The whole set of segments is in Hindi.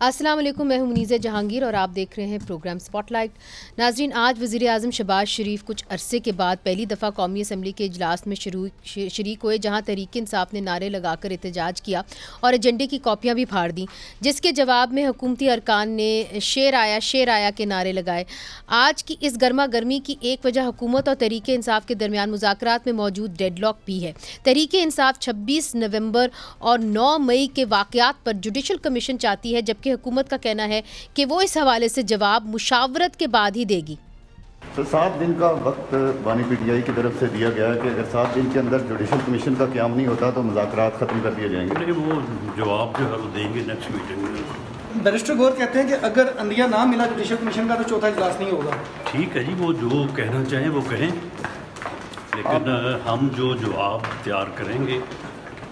अस्सलाम वालेकुम, मैं हूं मुनीज़ा जहांगीर और आप देख रहे हैं प्रोग्राम स्पॉटलाइट। नाजरीन, आज वज़ीर आज़म शहबाज शरीफ कुछ अरसे के बाद पहली दफ़ा कौमी असम्बली के इजलास में शरीक हुए, जहां तहरीक इंसाफ ने नारे लगाकर एहतजाज किया और एजेंडे की कॉपियाँ भी फाड़ दी, जिसके जवाब में हुकूमती अरकान ने शेर आया के नारे लगाए। आज की इस गर्मा गर्मी की एक वजह हुकूमत और तहरीक इंसाफ के दरमियान मुज़ाकरात में मौजूद डेडलॉक भी है। तहरीक इंसाफ 26 नवंबर और 9 मई के वाक़यात पर जुडिशल कमीशन चाहती है, जबकि हुकूमत का कहना है कि वो इस हवाले से जवाब मुशावरत के बाद ही देगी। तो 7 दिन का वक्त बानी पीटीआई की तरफ से दिया गया है कि अगर 7 दिन के अंदर जुडिशल कमीशन का क़याम नहीं होता तो मुज़ाकरात ख़त्म कर दिए जाएंगे। नहीं, वो जवाब जो है वो देंगे नेक्स्ट मीटिंग में। बैरिस्टर गौर कहते हैं कि अगर अंदिया ना मिला जुडिशल कमीशन का तो चौथा इजलास नहीं होगा। ठीक है जी, वो जो कहना चाहें वो कहें, लेकिन हम जो जवाब तैयार करेंगे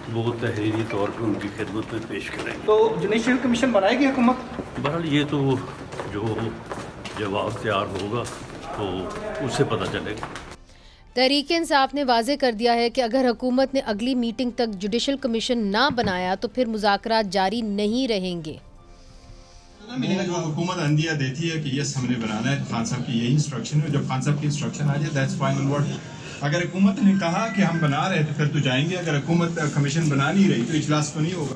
वो तहरीरी तौर पर उनकी खिदमत में पेश करेंगे। तो जुडिशल कमीशन बनाएगी हुकूमत? बहरहाल ये तो जो जवाब तैयार होगा तो उससे पता चलेगा। तहरीक इंसाफ ने वाजे कर दिया है कि अगर हुकूमत ने अगली मीटिंग तक जुडिशल कमीशन ना बनाया तो फिर मुज़ाकरात जारी नहीं रहेंगे। जो हुकूमत अंदिया देती है कि यस हमने बनाना है, खान साहब की यही इंस्ट्रक्शन है, जब खान साहब की इंस्ट्रक्शन आ जाए दैट्स फाइनल वर्ड। अगर हुकूमत ने कहा कि हम बना रहे तो फिर तो जाएंगे, अगर हुकूमत कमीशन बना नहीं रही तो इजलास तो नहीं होगा।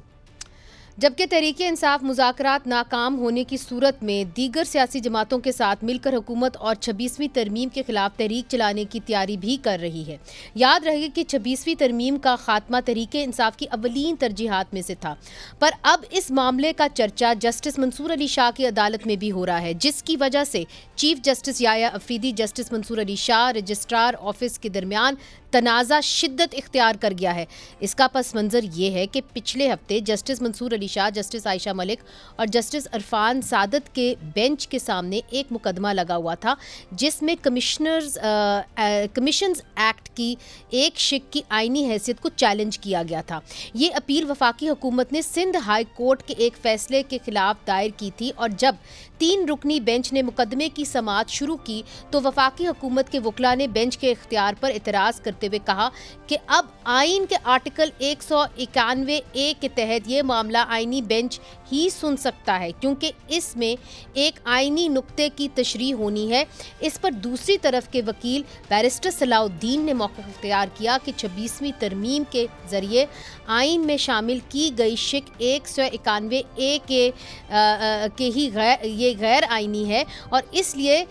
जबकि तहरीक इंसाफ मुज़ाकरात नाकाम होने की सूरत में दीगर सियासी जमातों के साथ मिलकर हुकूमत और 26वीं तरमीम के खिलाफ तहरीक चलाने की तैयारी भी कर रही है। याद रहे कि 26वीं तरमीम का खात्मा तहरीक इंसाफ की अवलीन तरजीहात में से था, पर अब इस मामले का चर्चा जस्टिस मंसूर अली शाह की अदालत में भी हो रहा है, जिसकी वजह से chief justice Yahya Afridi, justice Mansoor Ali Shah, registrar office के दरमियान तनाज़ा शिद्दत इख्तियार कर गया है। इसका पस मंज़र ये है कि पिछले हफ्ते जस्टिस मंसूर अली शाह, जस्टिस आयशा मलिक और जस्टिस इरफान सादत के बेंच के सामने एक मुकदमा लगा हुआ था, जिसमें कमीशंस एक्ट की एक शिक की आइनी हैसियत को चैलेंज किया गया था। ये अपील वफाकी हुकूमत ने सिंध हाई कोर्ट के एक फैसले के खिलाफ दायर की थी, और जब 3 रुकनी बेंच ने मुकदमे की समाअत शुरू की तो वफाकी हुकूमत के वकला ने बेंच के इख्तियार पर एतराज़ करते हुए कहा कि अब आइन के आर्टिकल 191A के तहत ये मामला आइनी बेंच ही सुन सकता है, क्योंकि इसमें एक आइनी नुक्ते की तशरीह होनी है। इस पर दूसरी तरफ के वकील बैरिस्टर सलाउद्दीन ने मौक़िफ़ इख्तियार किया कि 26वीं तरमीम के ज़रिए आइन में शामिल की गई शिक 191A के ही ये गैर आइनी है, और इसलिए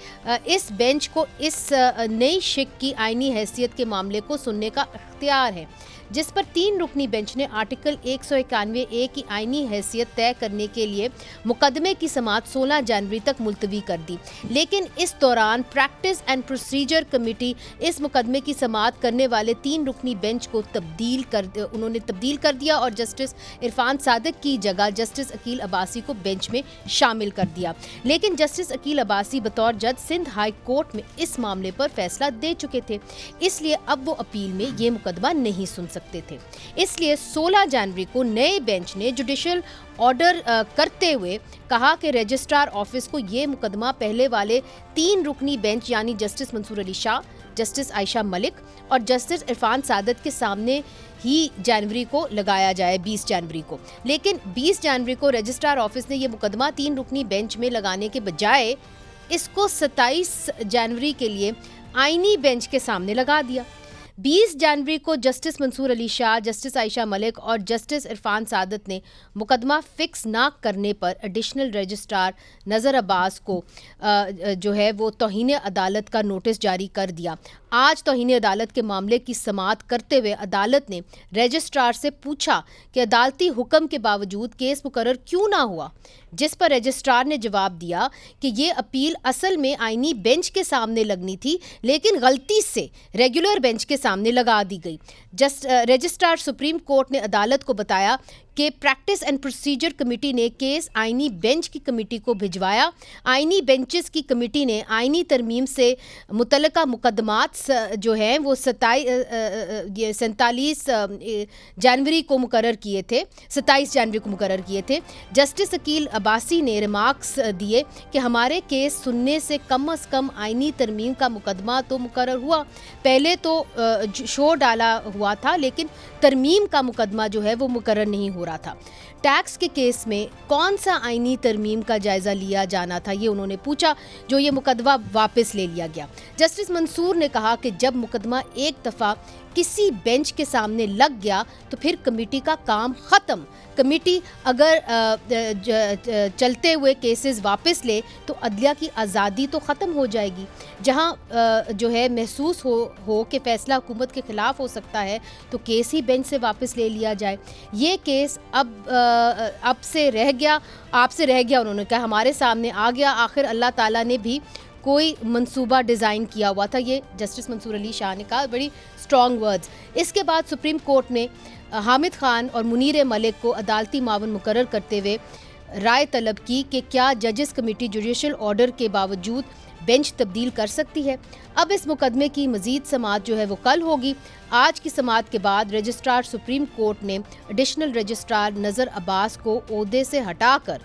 इस बेंच को इस नई शिक की आइनी हैसियत के मामले को सुनने का इख्तियार है, जिस पर 3 रुकनी बेंच ने आर्टिकल 191A की आइनी हैसियत तय करने के लिए मुकदमे की समाअत 16 जनवरी तक मुलतवी कर दी। लेकिन इस दौरान प्रैक्टिस एंड प्रोसीजर कमेटी इस मुकदमे की समाअत करने वाले 3 रुकनी बेंच को तब्दील कर दिया और जस्टिस इरफान सादक की जगह जस्टिस अकील अब्बासी को बेंच में शामिल कर दिया। लेकिन जस्टिस अकील अब्बासी बतौर जज सिंध हाई कोर्ट में इस मामले पर फैसला दे चुके थे, इसलिए अब वो अपील में ये मुकदमा नहीं सुन सकते थे। इसलिए 16 जनवरी को नए बेंच ने जुडिशल ऑर्डर करते हुए कहा कि रजिस्ट्रार ऑफिस को ये मुकदमा पहले वाले 3 रुकनी बेंच यानी जस्टिस मंसूर अली शाह, जस्टिस आयशा मलिक और जस्टिस इरफान सादत के सामने ही जनवरी को लगाया जाए, 20 जनवरी को। लेकिन 20 जनवरी को रजिस्ट्रार ऑफिस ने यह मुकदमा 3 रुकनी बेंच में लगाने के बजाय इसको 27 जनवरी के लिए आइनी बेंच के सामने लगा दिया। 20 जनवरी को जस्टिस मंसूर अली शाह, जस्टिस आयशा मलिक और जस्टिस इरफान सादत ने मुकदमा फिक्स ना करने पर एडिशनल रजिस्ट्रार नज़र अब्बास को जो है वो तौहीन अदालत का नोटिस जारी कर दिया। आज तौहीन अदालत के मामले की समाअत करते हुए अदालत ने रजिस्ट्रार से पूछा कि अदालती हुक्म के बावजूद केस मुकर्रर क्यों ना हुआ, जिस पर रजिस्ट्रार ने जवाब दिया कि ये अपील असल में आइनी बेंच के सामने लगनी थी, लेकिन गलती से रेगुलर बेंच के सामने लगा दी गई। रजिस्ट्रार सुप्रीम कोर्ट ने अदालत को बताया कि प्रैक्टिस एंड प्रोसीजर कमेटी ने केस आइनी बेंच की कमेटी को भिजवाया। आइनी बेंचेस की कमेटी ने आइनी तरमीम से मुतल्लिका मुकदमात जो हैं वो 47 जनवरी को मुकर्रर किए थे, 27 जनवरी को मुकर्रर किए थे। जस्टिस अकील अब्बासी ने रिमार्क्स दिए कि हमारे केस सुनने से कम आइनी तरमीम का मुकदमा तो मुकर्रर हुआ, पहले तो शोर डाला हुआ था, लेकिन तरमीम का मुकदमा जो है वो मुकर्रर नहीं हुआ। हो रहा था। टैक्स के केस में कौन सा आईनी तरमीम का जायजा लिया जाना था, ये उन्होंने पूछा, जो ये मुकदमा वापस ले लिया गया। जस्टिस मंसूर ने कहा कि जब मुकदमा एक दफ़ा किसी बेंच के सामने लग गया तो फिर कमेटी का काम ख़त्म। कमेटी अगर चलते हुए केसेस वापस ले तो अदलिया की आज़ादी तो ख़त्म हो जाएगी। जहां जो है महसूस हो कि फ़ैसला हुकूमत के ख़िलाफ़ हो सकता है तो केस ही बेंच से वापस ले लिया जाए। ये केस अब से रह गया, आपसे रह गया, उन्होंने कहा, हमारे सामने आ गया। आखिर अल्लाह ताला ने भी कोई मंसूबा डिज़ाइन किया हुआ था। ये जस्टिस मंसूर अली शाह ने कहा, बड़ी स्ट्रॉन्ग वर्ड्स। इसके बाद सुप्रीम कोर्ट ने हामिद खान और मुनीर मलिक को अदालती मावन मुकर्रर करते हुए राय तलब की कि क्या जजेस कमेटी जुडिशल ऑर्डर के बावजूद बेंच तब्दील कर सकती है। अब इस मुकदमे की मज़ीद समाअत जो है वो कल होगी। आज की समाअत के बाद रजिस्ट्रार सुप्रीम कोर्ट ने एडिशनल रजिस्ट्रार नज़र अब्बास को ओहदे से हटाकर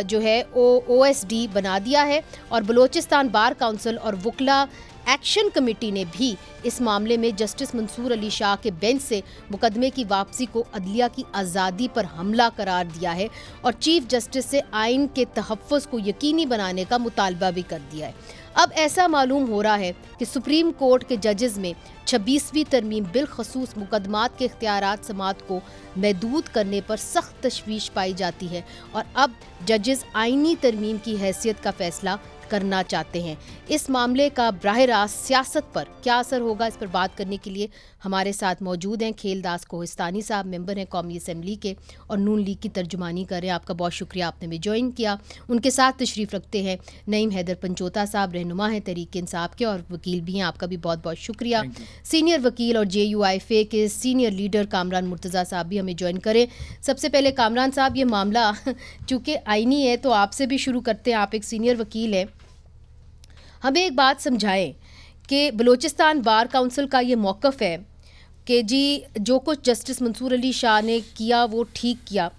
जो है OSD बना दिया है और बलूचिस्तान बार काउंसिल और वकला एक्शन कमेटी ने भी इस मामले में जस्टिस मंसूर अली शाह के बेंच से मुकदमे की वापसी को अदलिया की आज़ादी पर हमला करार दिया है और चीफ जस्टिस से आइन के तहफ़्फ़ुज़ को यकीनी बनाने का मुतालबा भी कर दिया है। अब ऐसा मालूम हो रहा है कि सुप्रीम कोर्ट के जजेस में 26वीं तरमीम बिलखसूस मुकदमात के इख्तियारात समाअत को महदूद करने पर सख्त तशवीश पाई जाती है और अब जजेस आइनी तरमीम की हैसियत का फैसला करना चाहते हैं। इस मामले का बराह रास्त सियासत पर क्या असर होगा, इस पर बात करने के लिए हमारे साथ मौजूद हैं खेलदास कोहिस्तानी साहब, मेंबर हैं कौमी असम्बली के और नून लीग की तर्जुमानी कर रहे हैं। आपका बहुत शुक्रिया, आपने भी ज्वाइन किया। उनके साथ तशरीफ़ रखते हैं नईम हैदर पंचोता साहब, रहनुमा हैं तहरीक इंसाफ के और वकील भी हैं। आपका भी बहुत बहुत शुक्रिया। सीनियर वकील और JUIFA के सीनियर लीडर कामरान मुर्तज़ा साहब भी हमें ज्वाइन करें। सबसे पहले कामरान साहब, ये मामला चूँकि आइनी है तो आपसे भी शुरू करते हैं, आप एक सीनियर वकील हैं, हमें एक बात समझाएं कि बलूचिस्तान बार काउंसिल का ये मौक़िफ़ है कि जी जो कुछ जस्टिस मंसूर अली शाह ने किया वो ठीक किया।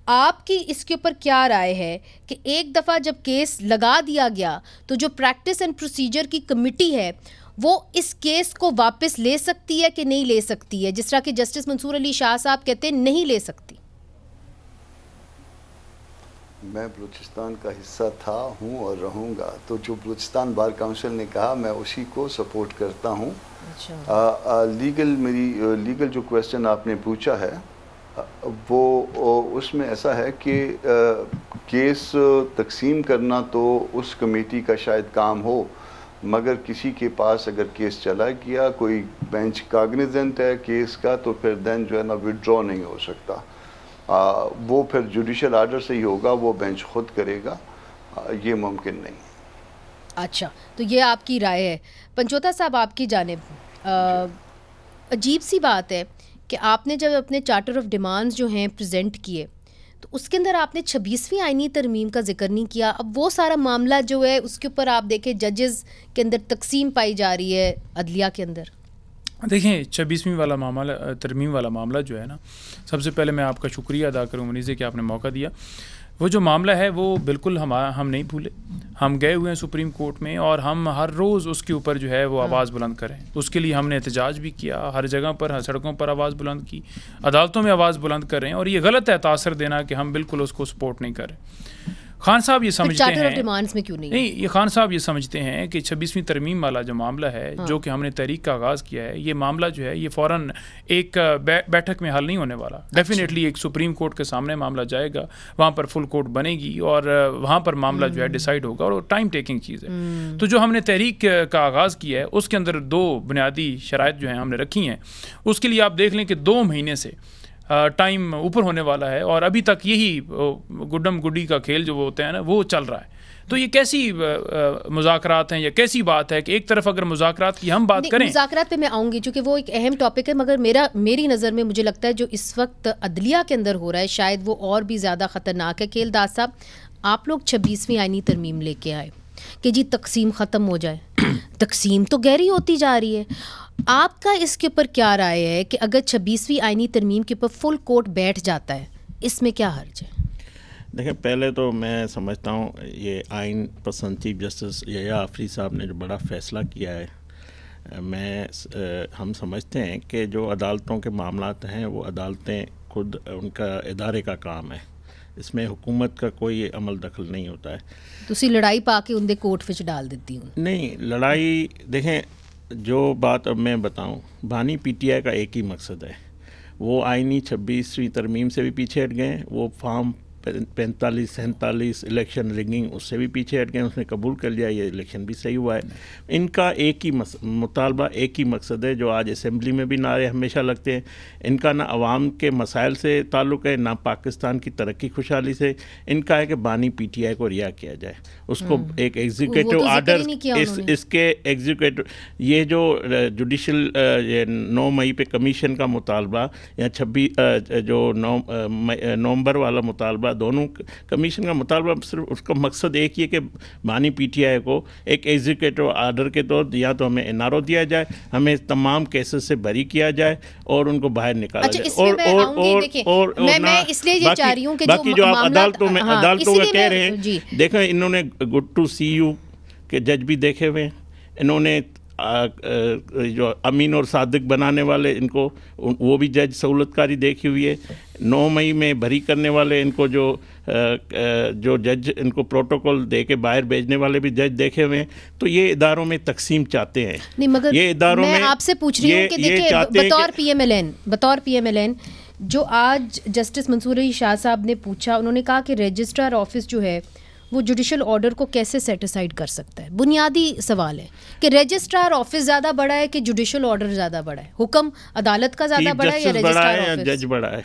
आपकी इसके ऊपर क्या राय है कि एक दफ़ा जब केस लगा दिया गया तो जो प्रैक्टिस एंड प्रोसीजर की कमेटी है वो इस केस को वापस ले सकती है कि नहीं ले सकती है, जिस तरह कि जस्टिस मंसूर अली शाह साहब कहते हैं नहीं ले सकती? मैं बलूचिस्तान का हिस्सा था, हूँ और रहूँगा, तो जो बलूचिस्तान बार काउंसिल ने कहा मैं उसी को सपोर्ट करता हूँ। अच्छा। लीगल जो क्वेश्चन आपने पूछा है वो उसमें ऐसा है कि केस तकसीम करना तो उस कमेटी का शायद काम हो, मगर किसी के पास अगर केस चला गया, कोई बेंच काग्निजेंट है केस का, तो फिर देन जो है ना विड्रॉ नहीं हो सकता। वो फिर जुडिशल आर्डर से ही होगा, वो बेंच खुद करेगा, ये मुमकिन नहीं। अच्छा, तो ये आपकी राय है। पंचोता साहब, आपकी जानिब अजीब सी बात है कि आपने जब अपने चार्टर ऑफ डिमांड्स जो हैं प्रेजेंट किए तो उसके अंदर आपने 26वीं आइनी तरमीम का जिक्र नहीं किया। अब वो सारा मामला जो है उसके ऊपर आप देखें जजेस के अंदर तकसीम पाई जा रही है अदलिया के अंदर। देखें 26वीं वाला मामला, तरमीम वाला मामला जो है ना, सबसे पहले मैं आपका शुक्रिया अदा करूँ मुनीज़े कि आपने मौका दिया। वो जो मामला है वो बिल्कुल हम नहीं भूले, हम गए हुए हैं सुप्रीम कोर्ट में और हम हर रोज़ उसके ऊपर जो है वो आवाज़ बुलंद करें। उसके लिए हमने एहतजाज भी किया, हर जगह पर, हर सड़कों पर आवाज़ बुलंद की, अदालतों में आवाज़ बुलंद कर रहे हैं। और ये गलत है तासर देना कि हम बिल्कुल उसको सपोर्ट नहीं करें। खान साहब ये समझते हैं में क्यों नहीं? ये खान साहब ये समझते हैं कि 26वीं तरमीम वाला जो मामला है, जो कि हमने तहरीक का आगाज़ किया है, ये मामला जो है ये फ़ौरन एक बैठक में हल नहीं होने वाला। डेफिनेटली एक सुप्रीम कोर्ट के सामने मामला जाएगा, वहाँ पर फुल कोर्ट बनेगी और वहाँ पर मामला जो है डिसाइड होगा, और टाइम टेकिंग चीज़ है। तो जो हमने तहरीक का आगाज़ किया है उसके अंदर 2 बुनियादी शराइत जो हैं हमने रखी हैं। उसके लिए आप देख लें कि 2 महीने से टाइम ऊपर होने वाला है और अभी तक यही गुड्डम गुड्डी का खेल जो होते हैं ना वो चल रहा है। तो ये कैसी मुज़ाकरात हैं या कैसी बात है कि एक तरफ अगर मुज़ाकरात की हम बात करें, मुज़ाकरात पे मैं आऊँगी चूँकि वो एक अहम टॉपिक है, मगर मेरी नज़र में मुझे लगता है जो इस वक्त अदलिया के अंदर हो रहा है शायद वो और भी ज़्यादा ख़तरनाक है। खेलदास साहब, आप लोग 26वीं आइनी तरमीम लेके आए कि जी तकसीम ख़त्म हो जाए, तकसीम तो गहरी होती जा रही है। आपका इसके ऊपर क्या राय है कि अगर 26वीं आइनी तरमीम के ऊपर फुल कोर्ट बैठ जाता है, इसमें क्या हर्ज है? देखिए, पहले तो मैं समझता हूँ ये आइन पसंद चीफ जस्टिस यहया आफरी साहब ने जो बड़ा फ़ैसला किया है, हम समझते हैं कि जो अदालतों के मामलात हैं वो अदालतें खुद उनका इदारे का काम है, इसमें हुकूमत का कोई अमल दखल नहीं होता है। ਤੁਸੀਂ ਲੜਾਈ ਪਾ ਕੇ ਉਹਦੇ ਕੋਰਟ ਵਿੱਚ डाल देती हूँ। नहीं, लड़ाई देखें, जो बात अब मैं बताऊं, बानी पीटीआई का एक ही मकसद है, वो आईनी 26वीं तरमीम से भी पीछे हट गए, वो फॉर्म 45-47 इलेक्शन रिगिंग उससे भी पीछे हट गए, उसने कबूल कर लिया ये इलेक्शन भी सही हुआ है। इनका एक ही मुतालबा, एक ही मकसद है जो आज असम्बली में भी नारे हमेशा लगते हैं। इनका ना अवाम के मसाइल से ताल्लुक़ है, ना पाकिस्तान की तरक्की खुशहाली से। इनका है कि बानी पीटीआई को रिहा किया जाए, उसको एक एग्जीक्यूटिव आर्डर, इसके एग्जीक्यूटिव, ये जो जुडिशल 9 मई पे कमीशन का मुतालबा या 26 जो नवंबर वाला मुतालबा, दोनों कमीशन का मुतालबा सिर्फ उसका मकसद एक ही है कि बानी पीटीआई को एक एग्जीक्यूटिव आर्डर के तौर या तो हमें एनआरओ दिया जाए, हमें तमाम केसेस से बरी किया जाए और उनको बाहर निकाला जाए। और मैं इसलिए ये चाह रही हूं कि बाकी जो आप अदालतों में कह रहे हैं, देखें, इन्होंने गुड टू सी यू के जज भी देखे हुए हैं, इन्होंने जो अमीन और सादिक बनाने वाले, इनको वो भी जज सहूलतकारी देखी हुई है। 9 मई में भरी करने वाले इनको जो जज इनको प्रोटोकॉल दे के बाहर भेजने वाले भी जज देखे हुए हैं। तो ये इदारों में तकसीम चाहते हैं। नहीं, मगर ये इदारों में आपसे पूछ रही हूँ कि देखिए, बतौर पीएमएलएन जो आज जस्टिस मंसूर अली शाह साहब ने पूछा, उन्होंने कहा कि रजिस्ट्रार ऑफिस जो है वो जुडिशल ऑर्डर को कैसे सेटिसाइड कर सकता है। बुनियादी सवाल है कि रजिस्ट्रार ऑफिस ज़्यादा बड़ा है कि जुडिशल ऑर्डर ज़्यादा बड़ा है, हुक्म अदालत का ज़्यादा बड़ा है या रजिस्ट्रार ऑफिस? जज बड़ा है।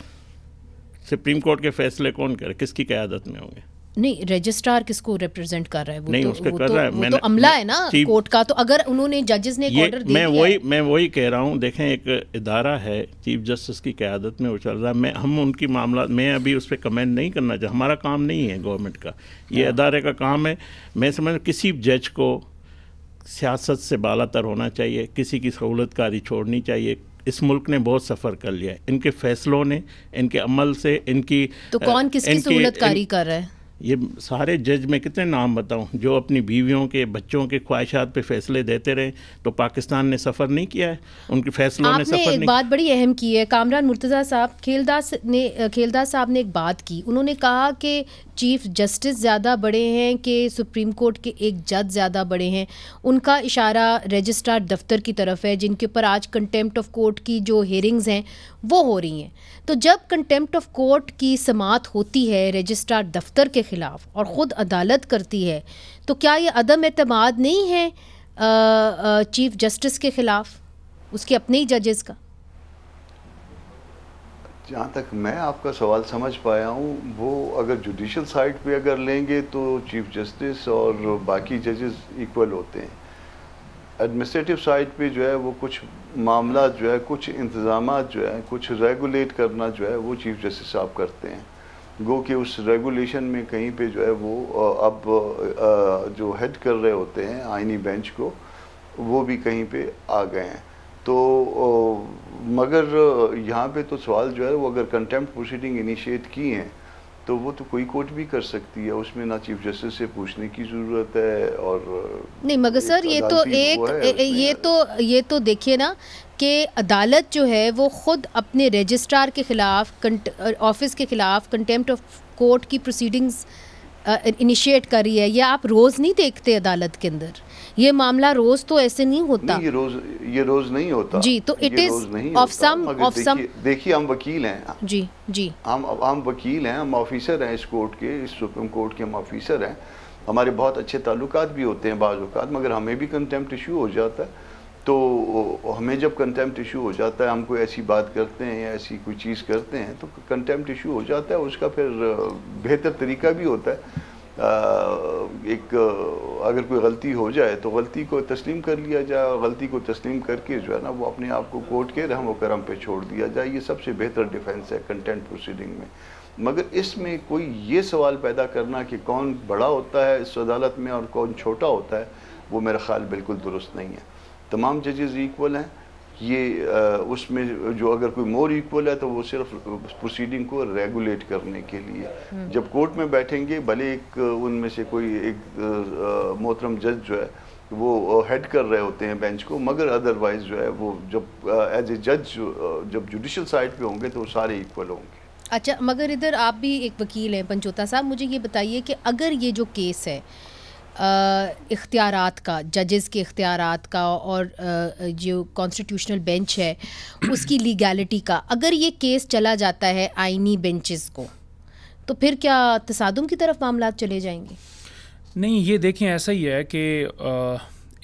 सुप्रीम कोर्ट के फैसले कौन करे, किसकी क़यादत में होंगे? नहीं, रजिस्ट्रार किसको रिप्रेजेंट कर रहा है? वो नहीं, तो, उसका वो कर तो, रहा है। वो तो अमला है ना कोर्ट का। तो अगर उन्होंने जजेस ने एक ऑर्डर दे दिया, मैं वही कह रहा हूँ। देखें, एक इदारा है, चीफ जस्टिस की क़यादत में वो चल रहा है। हम उनकी मामला, मैं अभी उस पर कमेंट नहीं करना चाहता, हमारा काम नहीं है गवर्नमेंट का, ये इदारे का काम है। मैं समझ, किसी जज को सियासत से बालातर होना चाहिए, किसी की सहूलतकारी छोड़नी चाहिए। इस मुल्क ने बहुत सफ़र कर लिया है इनके फैसलों ने, इनके अमल से, इनकी। तो कौन किसकी सहूलतकारी कर रहा है? ये सारे जज, मैं कितने नाम बताऊं, जो अपनी बीवियों के, बच्चों के ख्वाहिशात पे फैसले देते रहे। तो पाकिस्तान ने सफ़र नहीं किया है, उनके फैसलों ने सफ़र नहीं। एक बात बड़ी अहम की है, कामरान मुर्तज़ा साहब, खेलदास साहब ने एक बात की, उन्होंने कहा कि चीफ जस्टिस ज़्यादा बड़े हैं कि सुप्रीम कोर्ट के एक जज ज़्यादा बड़े हैं। उनका इशारा रजिस्ट्रार दफ्तर की तरफ है, जिनके ऊपर आज कंटेम्प्ट ऑफ कोर्ट की जो हेयरिंग्स हैं वो हो रही हैं। तो जब कंटेम्प्ट ऑफ कोर्ट की समाअत होती है रजिस्ट्रार दफ्तर के ख़िलाफ़ और ख़ुद अदालत करती है, तो क्या ये अदम एतमाद नहीं है चीफ जस्टिस के ख़िलाफ़, उसके अपने ही जजेस का? जहाँ तक मैं आपका सवाल समझ पाया हूँ, वो अगर जुडिशल साइड पे अगर लेंगे तो चीफ जस्टिस और बाकी जजेस इक्वल होते हैं। एडमिनिस्ट्रेटिव साइड पे जो है वो कुछ मामला जो है, कुछ इंतज़ामात जो है, कुछ रेगुलेट करना जो है वो चीफ जस्टिस साहब करते हैं। गो कि उस रेगुलेशन में कहीं पे जो है वो अब जो हेड कर रहे होते हैं आईनी बेंच को, वो भी कहीं पे आ गए हैं। तो मगर यहाँ पे तो सवाल जो है वो अगर कंटेम्प्ट प्रोसीडिंग इनिशिएट की हैं तो वो तो कोई कोर्ट भी कर सकती है, उसमें ना चीफ जस्टिस से पूछने की ज़रूरत है। और नहीं, मगर सर ये तो देखिए ना कि अदालत जो है वो ख़ुद अपने रजिस्ट्रार के ख़िलाफ़, ऑफिस के ख़िलाफ़ कंटेम्प्ट ऑफ कोर्ट की प्रोसीडिंग्स इनिशिएट कर रही है। ये आप रोज़ नहीं देखते अदालत के अंदर, ये मामला रोज़ तो ऐसे नहीं होता। नहीं, ये रोज़ नहीं होता जी। तो इट इज़ ऑफ सम। देखिए, हम वकील हैं। जी हम वकील हैं, हम ऑफिसर हैं इस कोर्ट के, इस सुप्रीम कोर्ट के हम ऑफिसर हैं। हमारे बहुत अच्छे ताल्लुकात भी होते हैं बाज़ औक़ात, मगर हमें भी कंटेम्प्ट इशू हो जाता है। तो हमें जब कंटेम्प्ट इशू हो जाता है, हम कोई ऐसी बात करते हैं या ऐसी कोई चीज़ करते हैं तो कंटेम्प्ट इशू हो जाता है। उसका फिर बेहतर तरीका भी होता है, अगर कोई गलती हो जाए तो गलती को तस्लीम कर लिया जाए, और गलती को तस्लीम करके जो है ना वो अपने आप को कोर्ट के रहम व करम पे छोड़ दिया जाए। ये सबसे बेहतर डिफेंस है कंटेम्प्ट प्रोसीडिंग में। मगर इसमें कोई ये सवाल पैदा करना कि कौन बड़ा होता है इस अदालत में और कौन छोटा होता है, वो मेरा ख्याल बिल्कुल दुरुस्त नहीं है। तमाम जजेस इक्वल हैं। ये उसमें जो अगर कोई मोर इक्वल है तो वो सिर्फ प्रोसीडिंग को रेगुलेट करने के लिए। जब कोर्ट में बैठेंगे, भले एक उनमें से कोई एक मोहतरम जज जो है वो हेड कर रहे होते हैं बेंच को, मगर अदरवाइज जो है वो जब एज ए जज जब जुडिशल साइड पे होंगे तो सारे इक्वल होंगे। अच्छा, मगर इधर आप भी एक वकील हैं पंचोता साहब, मुझे ये बताइए कि अगर ये जो केस है इख्तियारात का, जजेस के इख्तियारात का और जो कॉन्स्टिट्यूशनल बेंच है उसकी लीगैलिटी का, अगर ये केस चला जाता है आईनी बेंचेस को, तो फिर क्या तसादुम की तरफ मामला चले जाएंगे? नहीं, ये देखें ऐसा ही है कि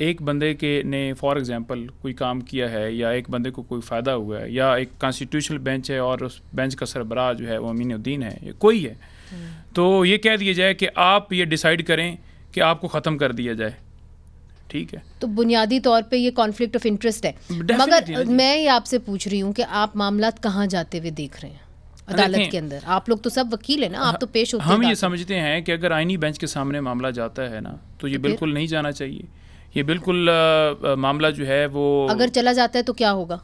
एक बंदे के ने फॉर एग्ज़ाम्पल कोई काम किया है या एक बंदे को कोई फ़ायदा हुआ है या एक कॉन्स्टिट्यूशनल बेंच है और उस बेंच का सरबराह जो है वो अमीनुद्दीन है या कोई है, तो ये कह दिया जाए कि आप ये डिसाइड करें कि आपको ख़त्म कर दिया जाए, ठीक है, तो बुनियादी तौर पे ये कॉन्फ्लिक्ट ऑफ इंटरेस्ट है। मगर मैं ये आपसे पूछ रही हूँ कि आप मामला कहाँ जाते हुए देख रहे हैं अदालत के अंदर? आप लोग तो सब वकील हैं ना, आप तो पेश होते हैं। हम ये समझते हैं कि अगर आईनी बेंच के सामने मामला जाता है ना तो ये बिल्कुल नहीं जाना चाहिए। ये बिल्कुल मामला जो है वो अगर चला जाता है तो क्या होगा?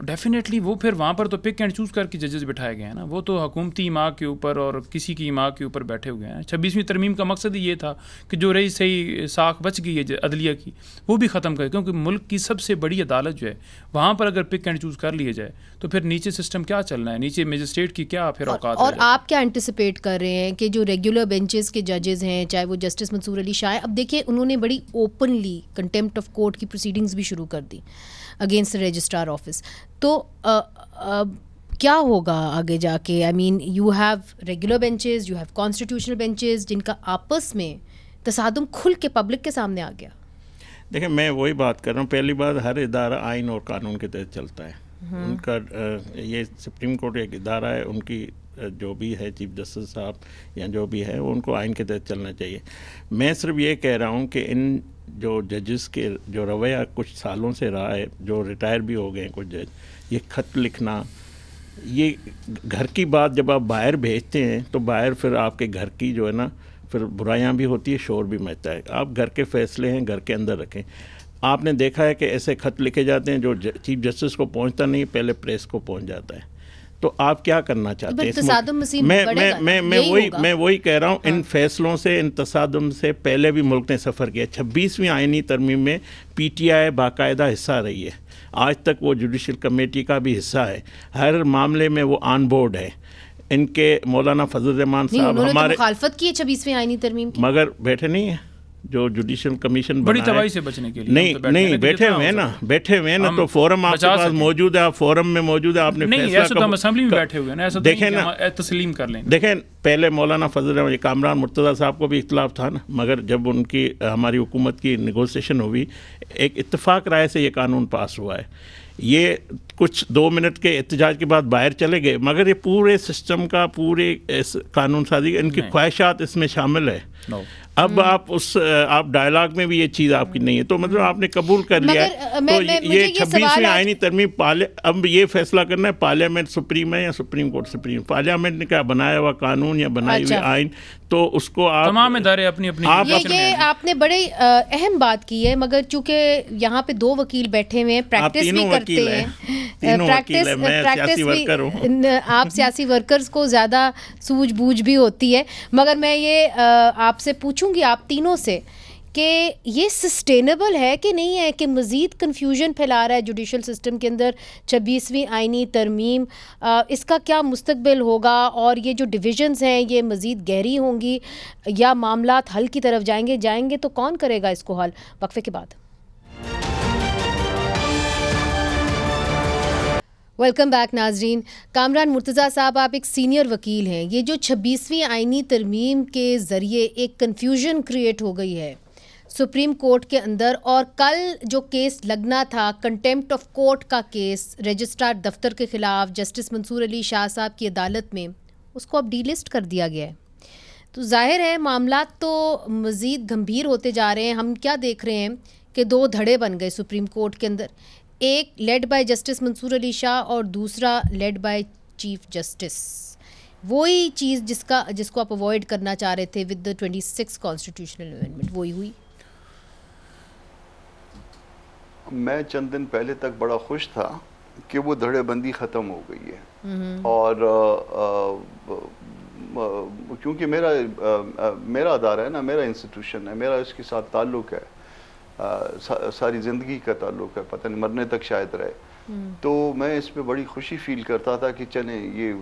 डेफिनेटली वो फिर वहाँ पर तो पिक एंड चूज़ करके जजेस बिठाए गए हैं ना, वो तो हुकूमती इमाम के ऊपर और किसी की इमाम के ऊपर बैठे हुए हैं। 26वीं तरमीम का मकसद ही ये था कि जो रही सही साख बच गई है अदलिया की वो भी ख़त्म करे, क्योंकि मुल्क की सबसे बड़ी अदालत जो है वहाँ पर अगर पिक एंड चूज़ कर लिए जाए तो फिर नीचे सिस्टम क्या चलना है, नीचे मजिस्ट्रेट की क्या फिर औकात है। और आप क्या एंटिसिपेट कर रहे हैं कि जो रेगुलर बेंचेस के जजेस हैं, चाहे वो जस्टिस मंसूर अली शाह, अब देखिए उन्होंने बड़ी ओपनली कंटेम्प्ट ऑफ कोर्ट की प्रोसीडिंग्स भी शुरू कर दी अगेंस्ट रजिस्ट्रार ऑफिस, तो क्या होगा आगे जाके? I mean you have regular benches, you have constitutional benches जिनका आपस में तसादुम खुल के पब्लिक के सामने आ गया। देखिए, मैं वही बात कर रहा हूँ, पहली बात हर इदारा आइन और कानून के तहत चलता है। उनका ये सुप्रीम कोर्ट एक इदारा है, उनकी जो भी है चीफ जस्टिस साहब या जो भी है वो उनको आइन के तहत चलना चाहिए। मैं सिर्फ ये कह रहा हूँ कि इन जो जजेस के जो रवैया कुछ सालों से रहा है, जो रिटायर भी हो गए हैं कुछ जज, ये ख़त लिखना, ये घर की बात जब आप बाहर भेजते हैं तो बाहर फिर आपके घर की जो है ना फिर बुराइयां भी होती है, शोर भी मचता है। आप घर के फैसले हैं घर के अंदर रखें। आपने देखा है कि ऐसे ख़त लिखे जाते हैं जो चीफ जस्टिस को पहुंचता नहीं, पहले प्रेस को पहुंच जाता है। तो आप क्या करना चाहते हैं? मैं वही कह रहा हूँ, इन फैसलों से, इन तसादुम से पहले भी मुल्क ने सफ़र किया। 26वीं आईनी तरमीम में PTI बाकायदा हिस्सा रही है, आज तक वो जुडिशल कमेटी का भी हिस्सा है, हर मामले में वो ऑन बोर्ड है। इनके मौलाना फजल रहमान साहब हमारे मुखालफत की है 26वीं आईनी तरमीम की, मगर बैठे नहीं है जो जुडिशल कमीशन बड़ी तबाही से बचने के लिए नहीं बैठे हुए हैं ना, तो फोरम आपके पास मौजूद है, आप फोरम में मौजूद है, आपने फैसला हम असेंबली में बैठे हुए हैं, ऐसा देखें ना, तस्लीम कर लें। देखें, पहले मौलाना फजल रहमान कामरान मुर्तज़ा साहब को भी इख्तिलाफ था ना, मगर जब उनकी हमारी हुकूमत की नेगोशिएशन हुई, एक इत्तेफाक राय से ये कानून पास हुआ है। ये कुछ 2 मिनट के एहतजाज के बाद बाहर चले गए, मगर ये पूरे सिस्टम का, पूरे कानून साजी इनकी ख्वाहिशात इसमें शामिल है। अब आप डायलॉग में भी ये चीज़ आपकी नहीं है, तो मतलब आपने कबूल कर लिया है। तो ये 26वीं आईनी तरमीम अब ये फैसला करना है पार्लियामेंट सुप्रीम है या सुप्रीम कोर्ट सुप्रीम। पार्लियामेंट ने क्या बनाया हुआ कानून या बनाई हुई आइन, तो उसको आप तमाम इदारे अपनी अपनी ये आपने बड़े अहम बात की है, मगर चूंकि यहाँ पे 2 वकील बैठे हुए हैं, प्रैक्टिस भी करते हैं, आप सियासी वर्कर्स को ज़्यादा सूझबूझ भी होती है। मगर मैं ये आपसे पूछूंगी आप तीनों से कि ये सस्टेनेबल है कि नहीं है, कि मज़ीद कन्फ्यूजन फैला रहा है जुडिशल सिस्टम के अंदर 26वीं आईनी तरमीम, इसका क्या मुस्तकबिल होगा, और ये जो डिविजन्स हैं ये मज़ीद गहरी होंगी या मामलात हल की तरफ जाएंगे तो कौन करेगा इसको हल? वक्फे के बाद वेलकम बैक नाजरीन। कामरान मुर्तज़ा साहब, आप एक सीनियर वकील हैं। ये जो 26वीं आईनी तरमीम के ज़रिए एक कन्फ्यूजन क्रिएट हो गई है सुप्रीम कोर्ट के अंदर, और कल जो केस लगना था कंटेम्प्ट ऑफ कोर्ट का केस रजिस्ट्रार दफ्तर के ख़िलाफ़ जस्टिस मंसूर अली शाह साहब की अदालत में, उसको अब डीलिस्ट कर दिया गया है। तो जाहिर है मामला तो मज़ीद गंभीर होते जा रहे हैं। हम क्या देख रहे हैं कि 2 धड़े बन गए सुप्रीम कोर्ट के अंदर, एक led by justice Mansoor Ali Shah और दूसरा लेड बाय चीफ जस्टिस। वही चीज़ जिसको आप अवॉइड करना चाह रहे थे विद द 26 कॉन्स्टिट्यूशनल अमेंडमेंट, वही हुई। मैं चंद दिन पहले तक बड़ा खुश था कि वो धड़ेबंदी ख़त्म हो गई है, और क्योंकि मेरा अदारा है ना, मेरा इंस्टीट्यूशन है, मेरा इसके साथ ताल्लुक़ है, सारी ज़िंदगी का ताल्लुक़ है, पता नहीं मरने तक शायद रहे। तो मैं इस पे बड़ी खुशी फील करता था कि चलें ये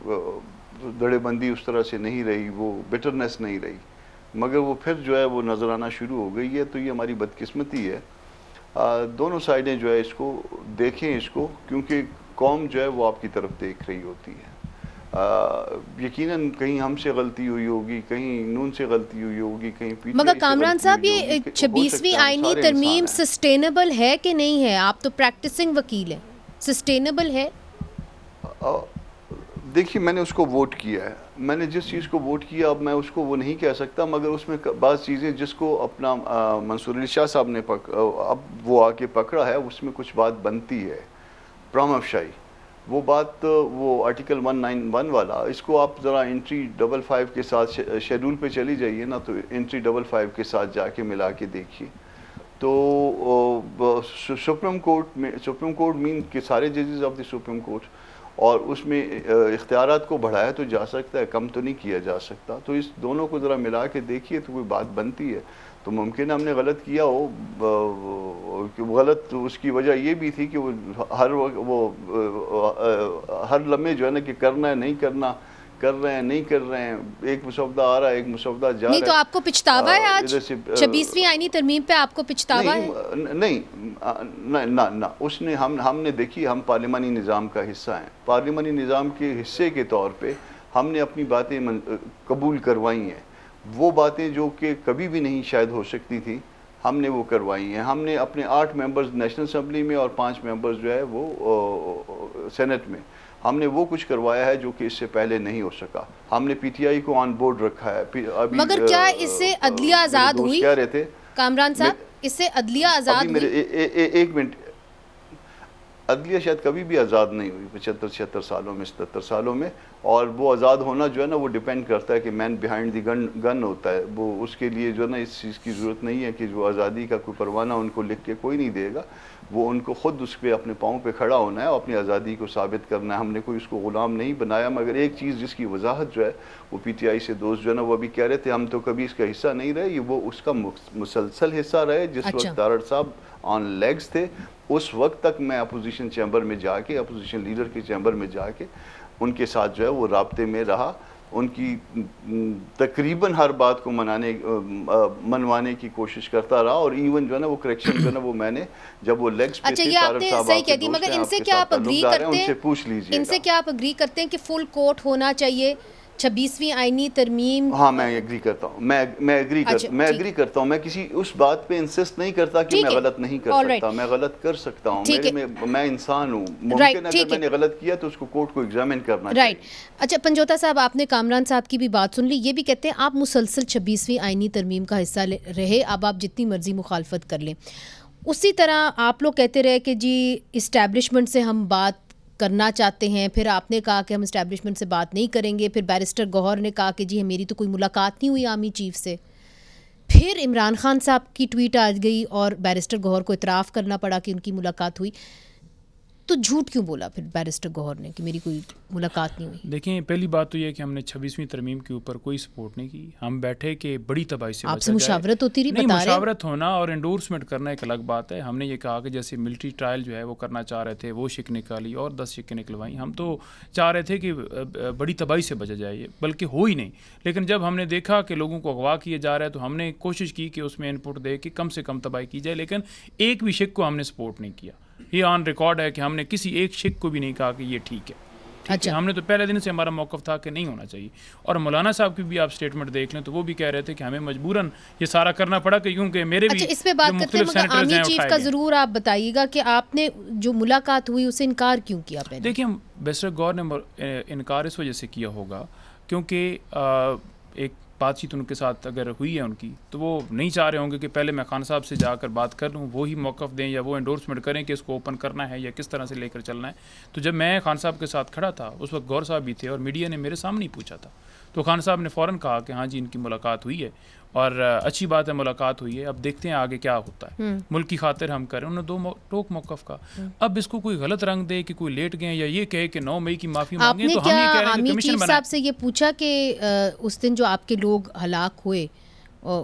धड़ेबंदी उस तरह से नहीं रही, वो बिटरनेस नहीं रही, मगर वो फिर जो है वो नज़र आना शुरू हो गई है। तो ये हमारी बदकिस्मती है। दोनों साइडें जो है इसको देखें इसको, क्योंकि कौम जो है वो आपकी तरफ देख रही होती है। यकीनन कहीं हमसे गलती हुई होगी, कहीं नून से गलती हुई होगी, कहीं पीटीआई मगर कामरान साहब ये 26वीं आईनी तरमीम सस्टेनेबल है कि नहीं है? आप तो प्रैक्टिसिंग वकील हैं, सस्टेनेबल है? देखिए, मैंने उसको वोट किया है, मैंने जिस चीज़ को वोट किया अब मैं उसको वो नहीं कह सकता, मगर उसमें बाज़ चीज़ें जिसको अपना मंसूर अली शाह साहब ने अब वो आके पकड़ा है, उसमें कुछ बात बनती है प्रामफशाई। वो बात वो आर्टिकल 191 वाला, इसको आप ज़रा एंट्री 55 के साथ शेड्यूल पे चली जाइए ना, तो एंट्री 55 के साथ जाके मिला के देखिए तो सुप्रीम कोर्ट मीन के सारे जजेस ऑफ द सुप्रीम कोर्ट, और उसमें इख्तियारात को बढ़ाया तो जा सकता है, कम तो नहीं किया जा सकता। तो इस दोनों को ज़रा मिला के देखिए तो कोई बात बनती है। तो मुमकिन हमने गलत किया हो, गलत उसकी वजह ये भी थी कि वो हर लम्हे जो है ना कि करना है नहीं करना, कर रहे हैं नहीं कर रहे हैं, एक मुसवदा आ रहा है एक मुसवदा जा रहा है। नहीं तो आपको पिछतावा है आज 26वीं आईनी तरमीम पे? आपको पिछतावा है? नहीं ना उसने हमने देखी, हम पार्लिमानी निज़ाम का हिस्सा हैं, पार्लिमानी निज़ाम के हिस्से के तौर पे हमने अपनी बातें कबूल करवाई हैं। वो बातें जो कि कभी भी नहीं शायद हो सकती थी, हमने वो करवाई हैं। हमने अपने 8 मेंबर्स नेशनल असम्बली में और 5 मेंबर्स जो है वो सेनेट में, हमने वो कुछ करवाया है जो कि इससे पहले नहीं हो सका। हमने पीटीआई को ऑन बोर्ड रखा है। अभी मगर क्या इससे अदलिया आज़ाद हुई? कह रहे थे कामरान साहब, इससे अदलिया आज़ाद हुई? एक मिनट, अदलिया शायद कभी भी आज़ाद नहीं हुई 75-76 सालों में, 77 सालों में। और वो आज़ाद होना जो है ना वो डिपेंड करता है कि मैन बिहाइंड द गन होता है। वो उसके लिए जो है ना इस चीज़ की ज़रूरत नहीं है कि जो आज़ादी का कोई परवाना उनको लिख के कोई नहीं देगा, वो उनको ख़ुद उस पर अपने पाँव पे खड़ा होना है और अपनी आज़ादी को साबित करना है। हमने कोई उसको ग़ुलाम नहीं बनाया। मगर एक चीज़ जिसकी वजाहत जो है वो पीटीआई से दोस्त जो है ना वो अभी कह रहे थे हम तो कभी इसका हिस्सा नहीं रहे, ये वो उसका मुसलसल हिस्सा रहे। जिस वक्त तारड़ साहब ऑन लेग्स थे उस वक्त तक मैं अपोजिशन चैम्बर में जाके, अपोजिशन लीडर के चैम्बर में जाके उनके साथ जो है वो राब्ते में रहा, उनकी तकरीबन हर बात को मनवाने की कोशिश करता रहा। और इवन जो है ना वो करेक्शन जो है ना वो मैंने जब वो लेग्स पे थे, आपने सही कह दी। मगर इनसे क्या आप अग्री करते हैं? उनसे पूछ लीजिए, इनसे क्या आप अग्री करते हैं कि फुल कोर्ट होना चाहिए 26वीं आईनी तरमीम? हाँ, मैं एग्री करता हूँ, मैं एग्री करता हूँ। मैं किसी उस बात पे इंसिस्ट नहीं करता कि मैं गलत नहीं कर सकता, मैं गलत कर सकता हूँ। मैं इंसान हूँ, मुमकिन अगर मैंने गलत किया तो उसको कोर्ट को एग्जामिन करना चाहिए। अच्छा पंजोता साहब, आपने कामरान साहब की भी बात सुन ली। ये भी कहते हैं आप मुसलसल 26वीं आईनी तरमीम का हिस्सा रहे, अब आप जितनी मर्जी मुखालफत कर लें। उसी तरह आप लोग कहते रहे कि जी इस्टेब्लिशमेंट से हम बात करना चाहते हैं, फिर आपने कहा कि हम इस्टेब्लिशमेंट से बात नहीं करेंगे, फिर बैरिस्टर गौहर ने कहा कि जी मेरी तो कोई मुलाकात नहीं हुई आर्मी चीफ से, फिर इमरान खान साहब की ट्वीट आ गई और बैरिस्टर गौहर को इतराफ़ करना पड़ा कि उनकी मुलाकात हुई। तो झूठ क्यों बोला फिर बैरिस्टर गौहर ने कि मेरी कोई मुलाकात नहीं हुई? देखिए, पहली बात तो ये है कि हमने 26वीं तरमीम के ऊपर कोई सपोर्ट नहीं की। हम बैठे कि बड़ी तबाही से आपसे मुशावरत होती रही, नहीं, मुशावरत होना और एंडोर्समेंट करना एक अलग बात है। हमने ये कहा कि जैसे मिलिट्री ट्रायल जो है वो करना चाह रहे थे, वो शिक निकाली और 10 शिकें निकलवाई। हम तो चाह रहे थे कि बड़ी तबाही से बचा जाए, बल्कि हो ही नहीं। लेकिन जब हमने देखा कि लोगों को अगवा किया जा रहा है तो हमने कोशिश की कि उसमें इनपुट दे कि कम से कम तबाही की जाए। लेकिन एक भी शिक को हमने सपोर्ट नहीं किया। ये ऑन रिकॉर्ड है कि हमने किसी एक शिक को भी नहीं कहा कि ये ठीक है। अच्छा, हमने तो पहले दिन से हमारा मौक़िफ़ था कि नहीं होना चाहिए। और मौलाना साहब की भी आप स्टेटमेंट देख लें तो वो भी कह रहे थे कि हमें मजबूरन ये सारा करना पड़ा कि क्योंकि मेरे भी इस पे बात करते हैं, मगर आर्मी चीफ का ज़रूर आप बताइएगा कि आपने जो मुलाकात हुई उसे इनकार क्यों किया? पहले देखिए, बैरिस्टर गौहर ने इनकार इस वजह से किया होगा क्योंकि एक बातचीत उनके साथ अगर हुई है उनकी तो वो नहीं चाह रहे होंगे कि पहले मैं खान साहब से जाकर बात कर लूँ, वो ही मौक़िफ़ दें या वो एंडोर्समेंट करें कि इसको ओपन करना है या किस तरह से लेकर चलना है। तो जब मैं खान साहब के साथ खड़ा था उस वक्त गौहर साहब भी थे और मीडिया ने मेरे सामने ही पूछा था, तो खान साहब ने फ़ौरन कहा कि हाँ जी इनकी मुलाकात हुई है और अच्छी बात है मुलाकात हुई है, अब देखते हैं आगे क्या होता है, मुल्क की खातिर हम करें। उन्होंने 2 टोक मौक़िफ़ का। अब इसको कोई गलत रंग दे कि कोई लेट गए या ये कहे कि 9 मई की माफ़ी मांगे, तो हम ये कह रहे हैं कि कमीशन बनाएं। साहब से ये पूछा कि उस दिन जो आपके लोग हलाक हुए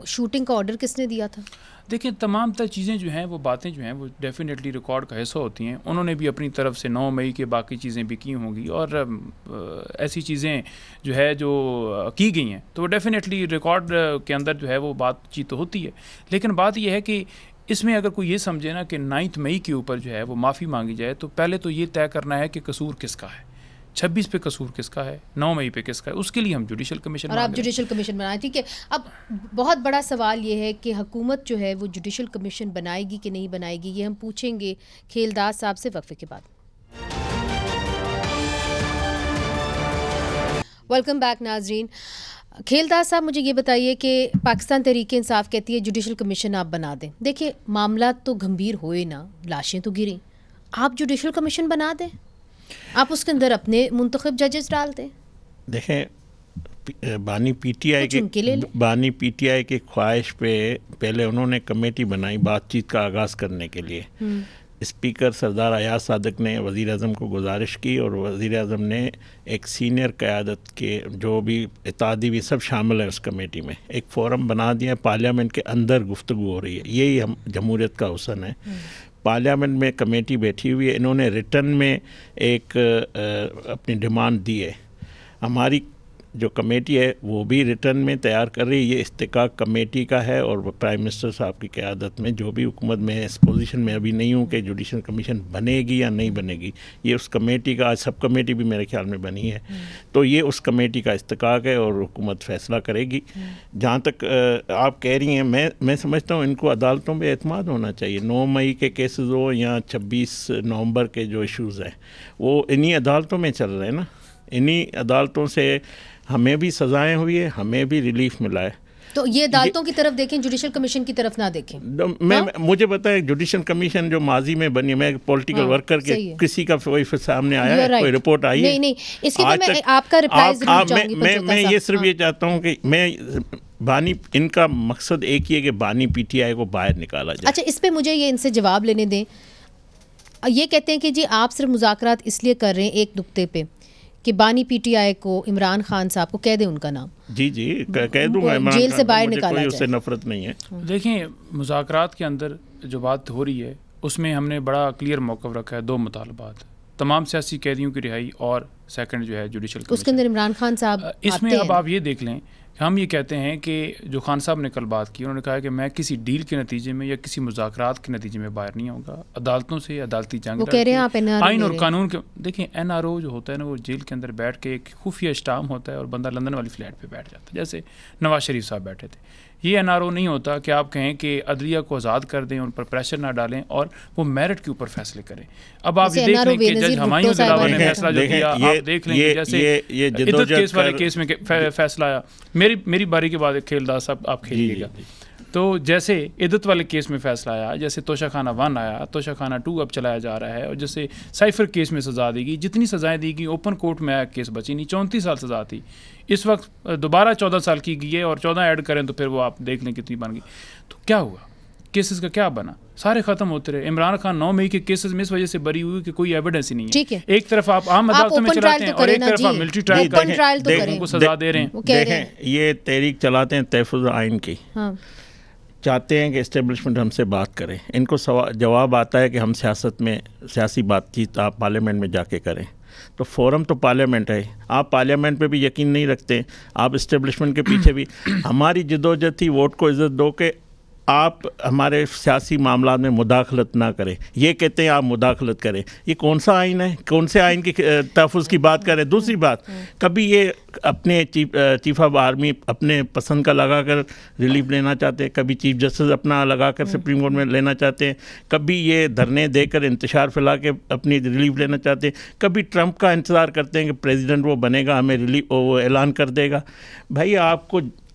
शूटिंग का ऑर्डर किसने दिया था? देखिए तमाम तर चीज़ें जो हैं वो बातें जो हैं वो डेफिनेटली रिकॉर्ड का हिस्सा होती हैं। उन्होंने भी अपनी तरफ से 9 मई के बाकी चीज़ें भी की होंगी और ऐसी चीज़ें जो है जो की गई हैं तो डेफिनेटली रिकॉर्ड के अंदर जो है वो बातचीत तो होती है। लेकिन बात यह है कि इसमें अगर कोई ये समझे ना कि 9 मई के ऊपर जो है वो माफ़ी मांगी जाए तो पहले तो ये तय करना है कि कसूर किसका है, 26 पे कसूर किसका है, 9 मई पे किसका है, उसके लिए हम जुडिशल कमीशन और आप जुडिशल कमीशन बनाए। ठीक है, अब बहुत बड़ा सवाल ये है कि हुकूमत जो है वो जुडिशल कमीशन बनाएगी कि नहीं बनाएगी, ये हम पूछेंगे खेलदास साहब से वक्फे के बाद। वेलकम बैक नाजरीन। खेलदास साहब मुझे ये बताइए कि पाकिस्तान तहरीक इंसाफ कहती है जुडिशल कमीशन आप बना दें। देखिए मामला तो गंभीर होए ना, लाशें तो गिरी, आप जुडिशल कमीशन बना दें, आप उसके अंदर अपने मुंतखब जजेस डाल दें। देखें बानी पीटीआई की ख्वाहिश पे पहले उन्होंने कमेटी बनाई बातचीत का आगाज़ करने के लिए। स्पीकर सरदार अयाज सादक ने वज़ीर आज़म को गुजारिश की और वज़ीर आज़म ने एक सीनियर क़यादत के जो भी इत्तेहादी भी सब शामिल है उस कमेटी में, एक फ़ोरम बना दिया। पार्लियामेंट के अंदर गुफ्तगू हो रही है, यही हम जमहूरियत का हुस्न है। पार्लियामेंट में कमेटी बैठी हुई है, इन्होंने रिटर्न में एक अपनी डिमांड दी है। हमारी जो कमेटी है वो भी रिटर्न में तैयार कर रही है, ये इस्तिकाक कमेटी का है और प्राइम मिनिस्टर साहब की क़यादत में जो भी हुकूमत में इस पोजीशन में अभी नहीं हूँ कि जुडिशल कमीशन बनेगी या नहीं बनेगी, ये उस कमेटी का आज सब कमेटी भी मेरे ख्याल में बनी है, तो ये उस कमेटी का इस्तिकाक है और हुकूमत फ़ैसला करेगी। जहाँ तक आप कह रही हैं, मैं समझता हूँ इनको अदालतों पर एतमाद होना चाहिए। 9 मई के केसेस हो या 26 नवंबर के जो इशूज़ हैं वो इन्हीं अदालतों में चल रहे हैं ना, इन्हीं अदालतों से हमें भी सज़ाएं हुई है, हमें भी रिलीफ मिला है। तो ये अदालतों की तरफ देखें, जुडिशल कमीशन की तरफ ना देखें। मुझे पता है जुडिशल कमीशन जो माजी में बनी, मैं पॉलिटिकल वर्कर के किसी का कोई सामने आया है, कोई रिपोर्ट आई है? नहीं, इसके लिए मैं आपका रिप्लाई जरूर चाहूंगी। मैं ये सिर्फ ये चाहता हूँ कि मैं बानी, इनका मकसद एक ही है कि बानी पीटीआई को बाहर निकाला जाए। अच्छा, इस पे मुझे ये इनसे जवाब लेने दें। ये कहते हैं कि जी आप सिर्फ मुज़ाकरात इसलिए कर रहे हैं एक नुक्ते पे कि बानी पीटीआई को इमरान खान साहब को कह दें उनका नाम। जी कह दूंगा, जेल से बाहर निकाला जाए, उससे नफरत नहीं है। देखिए मुज़ाकरात के अंदर जो बात हो रही है उसमें हमने बड़ा क्लियर मौक़िफ़ रखा है, 2 मुतालबात, तमाम सियासी कैदियों की रिहाई और सेकंड जो है जुडिशल कमीशन। उसके अंदर इमरान खान साहब इसमें अब आप ये देख लें, हम ये कहते हैं कि जो खान साहब ने कल बात की, उन्होंने कहा कि मैं किसी डील के नतीजे में या किसी मुज़ाकरात के नतीजे में बाहर नहीं आऊँगा, अदालतों से अदालती जंग वो कह रहे हैं आप आइन और कानून के। देखिए NRO जो होता है ना, वो जेल के अंदर बैठ के एक खुफिया स्टाम होता है और बंदा लंदन वाली फ्लैट पे बैठ जाता है, जैसे नवाज शरीफ साहब बैठे थे। ये NRO नहीं होता कि आप कहें कि अदलिया को आज़ाद कर दें, उन पर प्रेशर ना डालें और वो मेरिट के ऊपर फैसले करें। अब आप ये देख लें कि जज हमायूं दिलावर ने फैसला जो किया, आप देख लें कि जैसे इद्दत केस वाले केस में फैसला आया, मेरी बारी के बाद खेलदास साहब आप खेलिएगा, तो जैसे इद्दत वाले केस में फैसला आया, जैसे तोशाखाना 1 आया, तोशाखाना 2 अब चलाया जा रहा है, और जैसे साइफर केस में सज़ा दी गई, जितनी सज़ाएं दी गई ओपन कोर्ट में आया केस बची नहीं, 34 साल सज़ा थी, इस वक्त दोबारा 14 साल की गई है और 14 ऐड करें तो फिर वो आप देख लें कितनी बन गई। तो क्या हुआ, केसेस का क्या बना, सारे खत्म होते रहे। इमरान खान 9 मई के केसेस में इस वजह से बरी हुई कि कोई एविडेंस ही नहीं है। एक तरफ आप आम अदालतों में चलाते हैं और एक तरफ आप मिलिट्री ट्रायल करके उनको सजा दे रहे हैं। देखें ये तहरीक चलाते हैं तहफ़्फ़ुज़ आइन की, चाहते हैं कि इस्टेब्लिशमेंट हमसे बात करें, इनको जवाब आता है कि हम सियासत में सियासी बातचीत आप पार्लियामेंट में जाके करें, तो फोरम तो पार्लियामेंट है, आप पार्लियामेंट पे भी यकीन नहीं रखते, आप इस्टेब्लिशमेंट के पीछे भी। हमारी जदोजहद थी वोट को इज़्ज़त दो कि आप हमारे सियासी मामला में मुदाखलत ना करें, ये कहते हैं आप मुदाखलत करें। ये कौन सा आइन है, कौन से आइन की तहफ़्फ़ुज़ की बात करें। दूसरी बात, कभी ये अपने चीफ ऑफ आर्मी अपने पसंद का लगा कर रिलीफ लेना चाहते हैं, कभी चीफ जस्टिस अपना लगा कर सुप्रीम कोर्ट में लेना चाहते हैं, कभी ये धरने देकर इंतशार फैला के अपनी रिलीफ लेना चाहते हैं, कभी ट्रंप का इंतज़ार करते हैं कि प्रेसिडेंट वो बनेगा हमें रिलीफ वो ऐलान कर देगा। भाई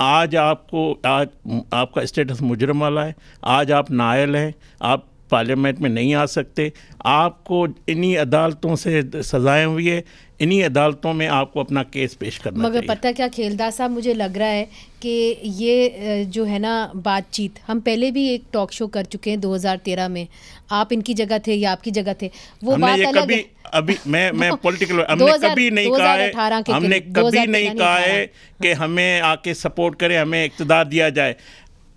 आज आपका स्टेटस मुजरम वाला है, आज आप नाअहल हैं, आप पार्लियामेंट में नहीं आ सकते, आपको इन्हीं अदालतों से सजाएं हुई है, इन्हीं अदालतों में आपको अपना केस पेश करना मगर पता क्या खेलदास साहब, मुझे लग रहा है कि ये जो है ना बातचीत, हम पहले भी एक टॉक शो कर चुके हैं 2013 में, आप इनकी जगह थे या आपकी जगह थे, वो बात अलग है। अभी मैं पॉलिटिकल हमने कभी नहीं कहा है, हमने कभी नहीं कहा है कि हमें आके सपोर्ट करें, हमें इक़्तिदार दिया जाए।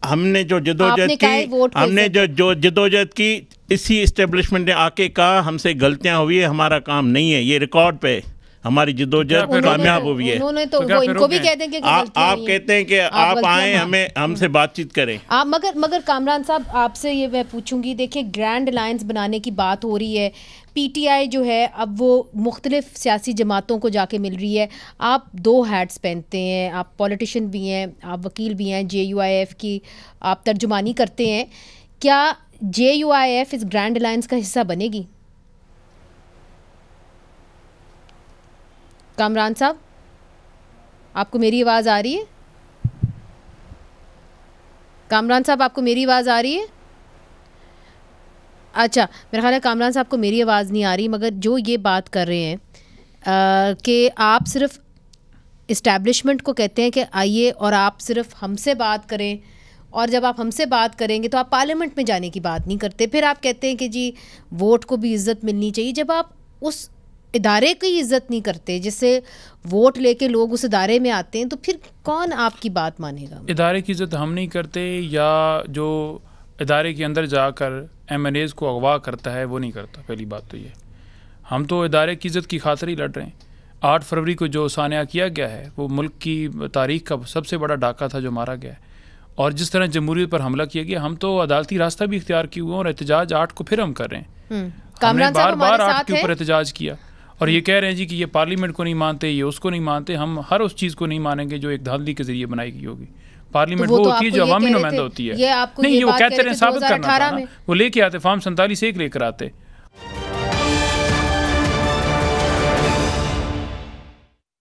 हमने जो जदोजहद की, हमने जो जदोजहद की, इसी इस्टेब्लिशमेंट ने आके कहा हमसे गलतियां हुई है, हमारा काम नहीं है, ये रिकॉर्ड पे हमारी जदोजहद कामयाब हुई है। उन्होंने तो वो इनको भी कहते हैं कि आप कहते हैं कि आप आए हमसे बातचीत करें। आप मगर कामरान साहब आपसे ये मैं पूछूंगी, देखिए ग्रैंड अलायंस बनाने की बात हो रही है, पीटीआई जो है अब वो मुख्तलिफ सियासी जमातों को जाके मिल रही है, आप 2 हैट्स पहनते हैं, आप पॉलिटिशियन भी हैं, आप वकील भी हैं, JUIF की आप तर्जुमानी करते हैं, क्या JUIF इस ग्रैंड अलायंस का हिस्सा बनेगी? कामरान साहब, आपको मेरी आवाज़ आ रही है? कामरान साहब, आपको मेरी आवाज़ आ रही है? अच्छा, मेरा ख्याल है कामरान साहब को मेरी आवाज़ नहीं आ रही, मगर जो ये बात कर रहे हैं कि आप सिर्फ इस्टेब्लिशमेंट को कहते हैं कि आइए और आप सिर्फ हमसे बात करें, और जब आप हमसे बात करेंगे तो आप पार्लियामेंट में जाने की बात नहीं करते, फिर आप कहते हैं कि जी वोट को भी इज़्ज़त मिलनी चाहिए। जब आप उस इदारे की इज़्ज़त नहीं करते जिससे वोट लेके लोग उस इदारे में आते हैं, तो फिर कौन आपकी बात मानेगा? इदारे की इज़्ज़त हम नहीं करते, या जो इदारे के अंदर जाकर MNAs को अगवा करता है वो नहीं करता। पहली बात तो ये, हम तो इदारे की इज़्ज़त की खातिर ही लड़ रहे हैं। 8 फरवरी को जो सानिया किया गया है वो मुल्क की तारीख का सबसे बड़ा डाका था जो मारा गया है, और जिस तरह जमहूरियत पर हमला किया गया, हम तो अदालती रास्ता भी इख्तियार किए हुए हैं और एहतजाज 8 को फिर हम कर रहे हैं। हमने बार 8 के ऊपर एहतजाज किया, और ये कह रहे हैं जी कि ये पार्लियामेंट को नहीं मानते, ये उसको नहीं मानते। हम हर उस चीज़ को नहीं मानेंगे जो एक धांधली के जरिए बनाई गई होगी। पार्लियामेंट वो होती है जो अवामी नुमाइंदा होती है। नहीं, ये वो कहते रहे साबित करना था ना, वो लेके आते, फॉर्म 47 एक लेकर आते,